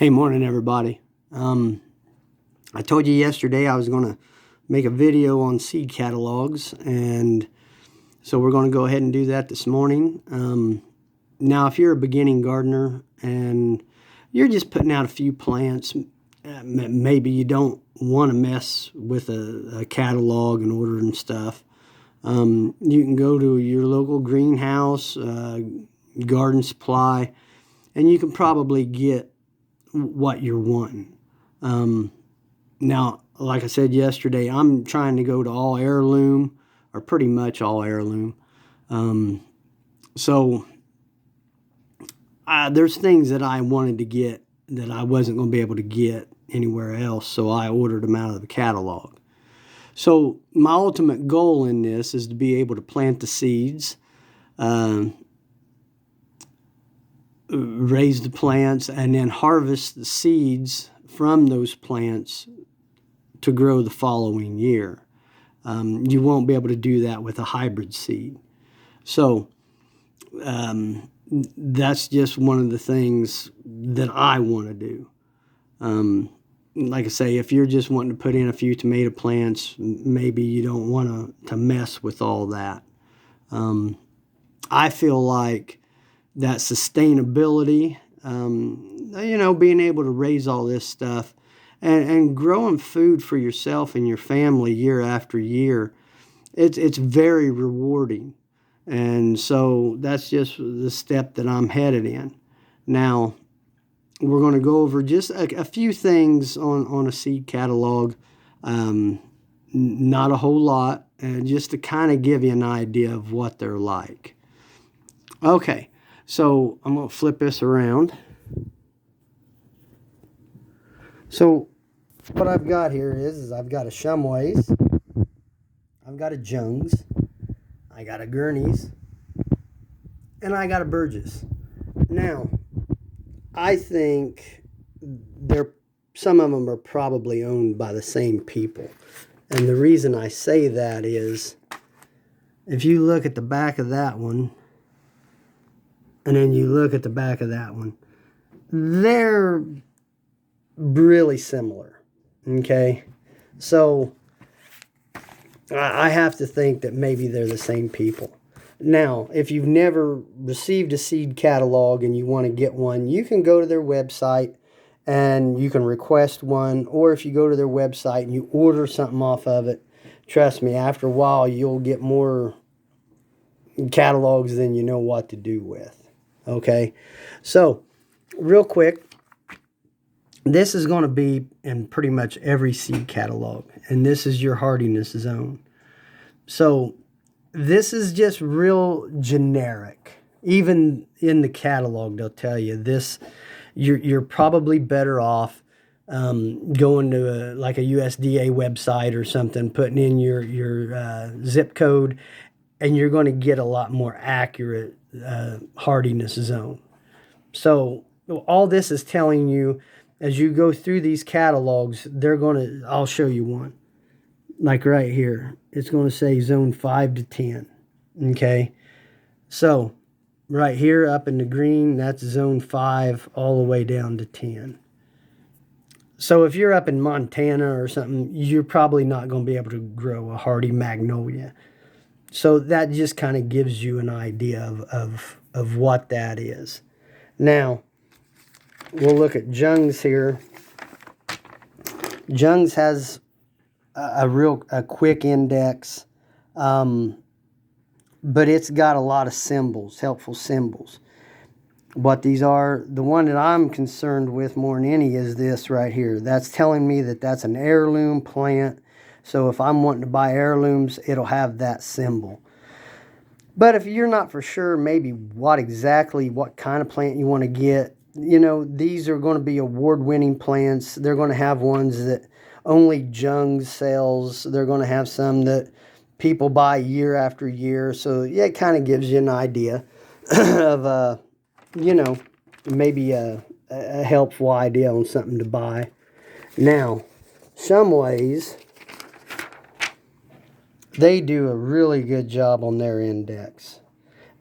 Hey, morning everybody. I told you yesterday I was going to make a video on seed catalogs, and so we're going to go ahead and do that this morning. Now, if you're a beginning gardener and you're just putting out a few plants, maybe you don't want to mess with a catalog and ordering stuff. You can go to your local greenhouse, garden supply, and you can probably get what you're wanting. Now, like I said yesterday, I'm trying to go to all heirloom, or pretty much all heirloom. So there's things that I wanted to get that I wasn't going to be able to get anywhere else, so I ordered them out of the catalog. So my ultimate goal in this is to be able to plant the seeds, raise the plants, and then harvest the seeds from those plants to grow the following year. You won't be able to do that with a hybrid seed. So that's just one of the things that I want to do. Like I say, if you're just wanting to put in a few tomato plants, maybe you don't want to mess with all that. I feel like that sustainability, being able to raise all this stuff and growing food for yourself and your family year after year, it's very rewarding. And so that's just the step that I'm headed in. Now, we're going to go over just a few things on a seed catalog, not a whole lot, just to kind of give you an idea of what they're like. Okay. So I'm going to flip this around. So what I've got here is I've got a Shumway's, I've got a Jung's, I got a Gurney's, and I got a Burgess. Now, I think some of them are probably owned by the same people. And the reason I say that is, if you look at the back of that one, and then you look at the back of that one, they're really similar, okay? So I have to think that maybe they're the same people. Now, if you've never received a seed catalog and you want to get one, you can go to their website and you can request one, or if you go to their website and you order something off of it, trust me, after a while you'll get more catalogs than you know what to do with. Okay, so real quick, this is going to be in pretty much every seed catalog, and this is your Heartiness zone. So this is just real generic. Even in the catalog, they'll tell you this. You're probably better off going to like a USDA website or something, putting in your zip code, and you're going to get a lot more accurate Heartiness zone. So all this is telling you, as you go through these catalogs, I'll show you one. Like right here, it's going to say zone 5 to 10. Okay. So right here up in the green, that's zone 5 all the way down to 10. So if you're up in Montana or something, you're probably not going to be able to grow a hardy magnolia. So that just kind of gives you an idea of what that is. Now, we'll look at Jung's here. Jung's has a quick index, but it's got a lot of symbols, helpful symbols. What these are, the one that I'm concerned with more than any is this right here. That's telling me that that's an heirloom plant. So if I'm wanting to buy heirlooms, it'll have that symbol. But if you're not for sure maybe what kind of plant you want to get, these are going to be award-winning plants. They're going to have ones that only Jung sells. They're going to have some that people buy year after year. So yeah, it kind of gives you an idea of, maybe a helpful idea on something to buy. Now, some ways, they do a really good job on their index.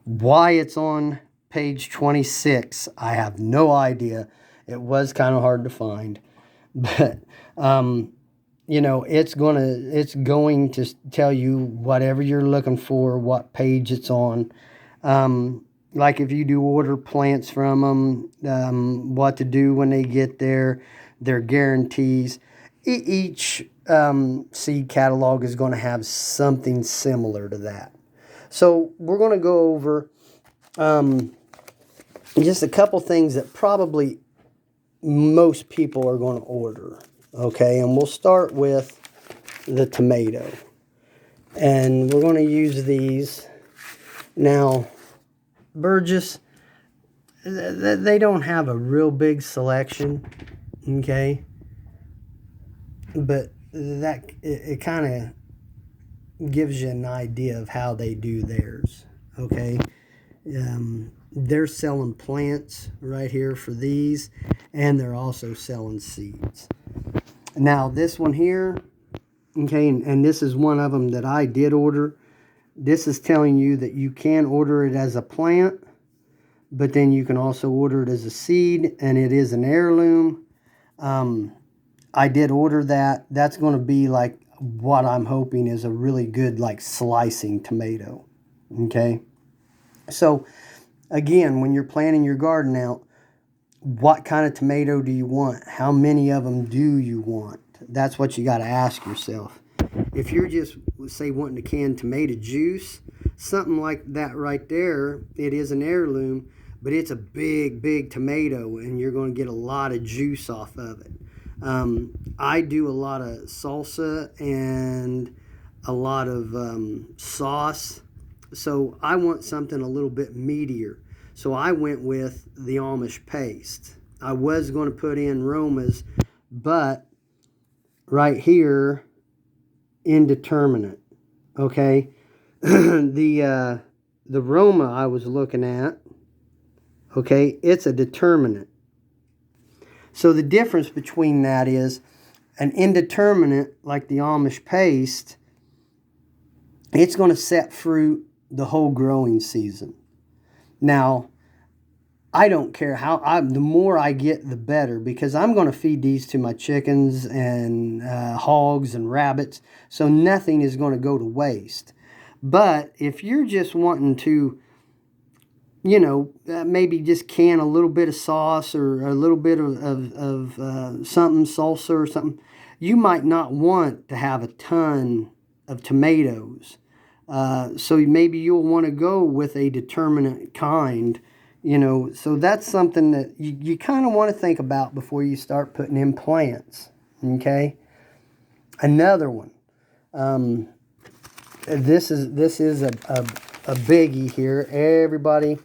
Why it's on page 26, I have no idea. It was kind of hard to find, but you know, it's going to tell you whatever you're looking for, what page it's on. Like if you do order plants from them, what to do when they get there, their guarantees. Each seed catalog is going to have something similar to that. So we're going to go over just a couple things that probably most people are going to order. Okay, and we'll start with the tomato. And we're going to use these. Now, Burgess, they don't have a real big selection, okay? But that it kind of gives you an idea of how they do theirs, okay? They're selling plants right here for these, and they're also selling seeds. Now, this one here, okay, and this is one of them that I did order. This is telling you that you can order it as a plant, but then you can also order it as a seed, and it is an heirloom. I did order that. That's going to be like what I'm hoping is a really good, like, slicing tomato, okay? So, again, when you're planning your garden out, what kind of tomato do you want? How many of them do you want? That's what you got to ask yourself. If you're just, say, wanting to can tomato juice, something like that right there, it is an heirloom, but it's a big tomato, and you're going to get a lot of juice off of it. I do a lot of salsa and a lot of sauce, so I want something a little bit meatier. So I went with the Amish paste. I was going to put in Romas, but right here, indeterminate. Okay, the Roma I was looking at. Okay, it's a determinate. So the difference between that is an indeterminate, like the Amish paste, it's going to set fruit the whole growing season. Now, I don't care the more I get, the better, because I'm going to feed these to my chickens and hogs and rabbits, so nothing is going to go to waste. But if you're just wanting to, you know, maybe just can a little bit of sauce or a little bit of something, salsa or something, you might not want to have a ton of tomatoes. So maybe you'll want to go with a determinate kind, you know. So that's something that you kind of want to think about before you start putting in plants, okay? Another one. This is a biggie here. Everybody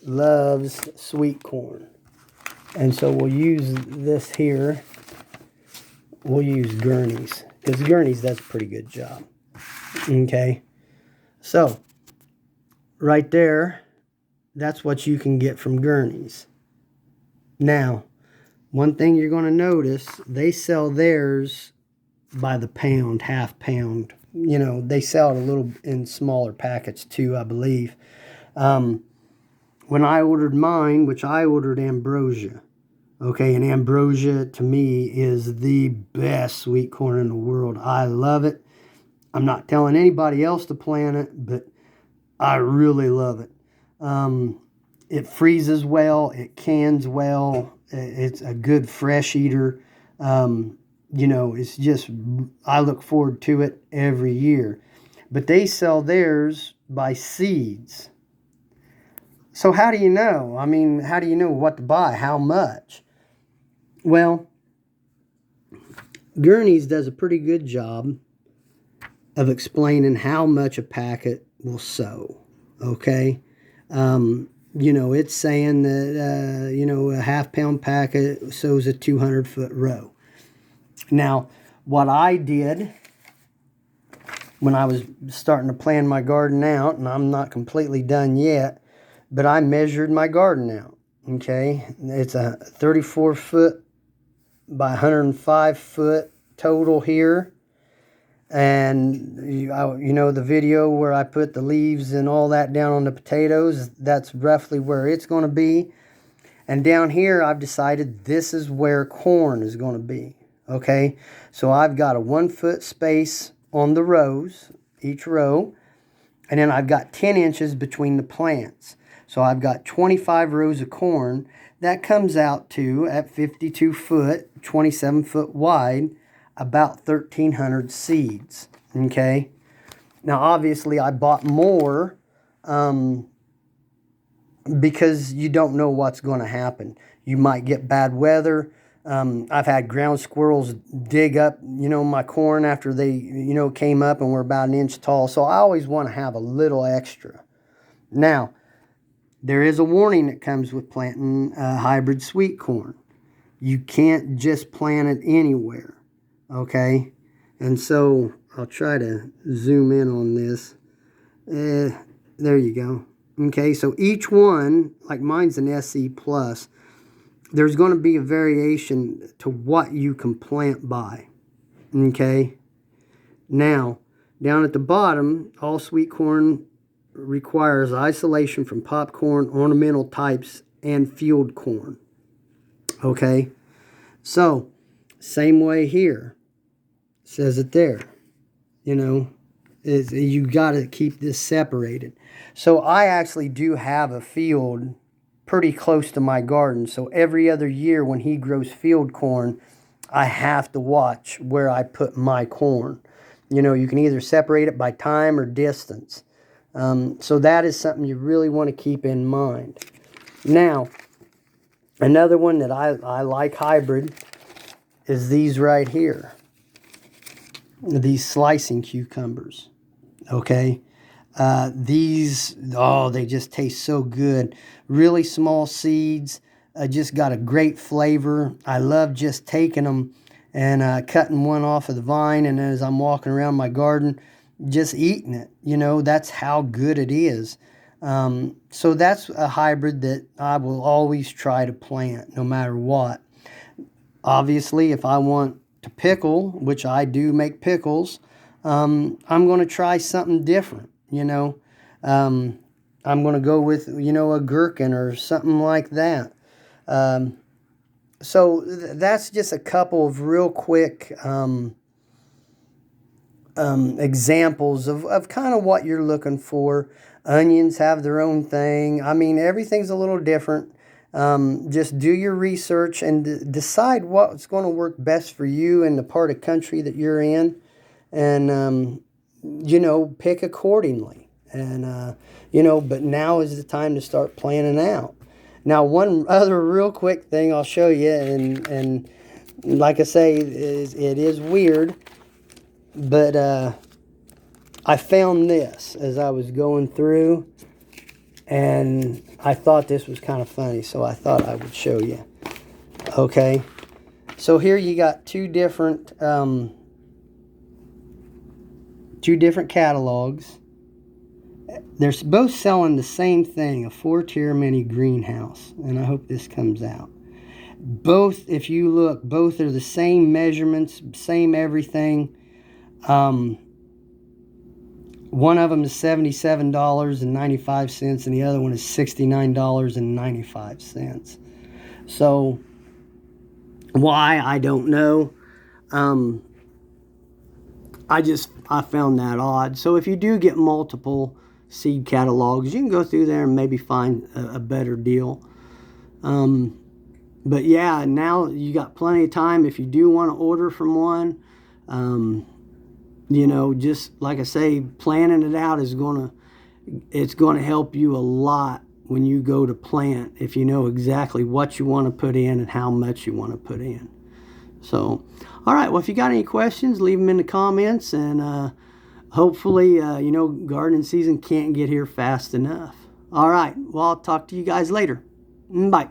loves sweet corn. And so we'll use this here. We'll use Gurney's, because Gurney's does a pretty good job. Okay. So, right there, that's what you can get from Gurney's. Now, one thing you're going to notice, they sell theirs by the pound, half pound. You know, they sell it a little in smaller packets too, I believe. When I ordered mine, which I ordered ambrosia, okay, and ambrosia to me is the best sweet corn in the world. I love it. I'm not telling anybody else to plant it, but I really love it. It freezes well. It cans well. It's a good fresh eater. You know, it's just, I look forward to it every year. But they sell theirs by seeds. So how do you know? I mean, how do you know what to buy? How much? Well, Gurney's does a pretty good job of explaining how much a packet will sow, okay? You know, it's saying that, you know, a half-pound packet sows a 200-foot row. Now, what I did when I was starting to plan my garden out, and I'm not completely done yet, but I measured my garden out, okay? It's a 34-foot by 105-foot total here. And you know the video where I put the leaves and all that down on the potatoes, that's roughly where it's going to be. And down here, I've decided this is where corn is going to be. Okay, so I've got a 1 foot space on the rows, each row, and then I've got 10 inches between the plants. So I've got 25 rows of corn. That comes out to, at 52 foot, 27 foot wide, about 1,300 seeds. Okay, now obviously I bought more because you don't know what's going to happen. You might get bad weather. I've had ground squirrels dig up, my corn after they, came up and were about 1 inch tall. So I always want to have a little extra. Now, there is a warning that comes with planting hybrid sweet corn. You can't just plant it anywhere, okay? And so I'll try to zoom in on this. There you go. Okay, so each one, like mine's an SE+, there's going to be a variation to what you can plant by. Okay? Now, down at the bottom, all sweet corn requires isolation from popcorn, ornamental types, and field corn. Okay? So, same way here. Says it there. You got to keep this separated. So I actually do have a field pretty close to my garden. So every other year when he grows field corn, I have to watch where I put my corn. You can either separate it by time or distance. So that is something you really want to keep in mind. Now, another one that I like hybrid is these right here. These slicing cucumbers. Okay? They just taste so good. Really small seeds, just got a great flavor. I love just taking them and cutting one off of the vine, and as I'm walking around my garden, just eating it. That's how good it is. So that's a hybrid that I will always try to plant no matter what. Obviously, if I want to pickle, which I do make pickles, I'm going to try something different. I'm going to go with, a gherkin or something like that. So that's just a couple of real quick examples of kind of what you're looking for. Onions have their own thing. I mean, everything's a little different. Just do your research and decide what's going to work best for you in the part of country that you're in. And, pick accordingly. And, but now is the time to start planning out. Now, one other real quick thing I'll show you, and like I say, it is weird, but I found this as I was going through, and I thought this was kind of funny, so I thought I would show you. Okay, so here you got two different catalogs. They're both selling the same thing, a 4-tier mini greenhouse, and I hope this comes out. Both, if you look, both are the same measurements, same everything. One of them is $77.95, and the other one is $69.95. So, why, I don't know. I found that odd. So if you do get multiple seed catalogs, you can go through there and maybe find a better deal. But yeah, now you got plenty of time if you do want to order from one. Just like I say, planning it out it's going to help you a lot when you go to plant, if you know exactly what you want to put in and how much you want to put in. So, all right, well, if you got any questions, leave them in the comments, and hopefully, gardening season can't get here fast enough. All right, well, I'll talk to you guys later. Bye.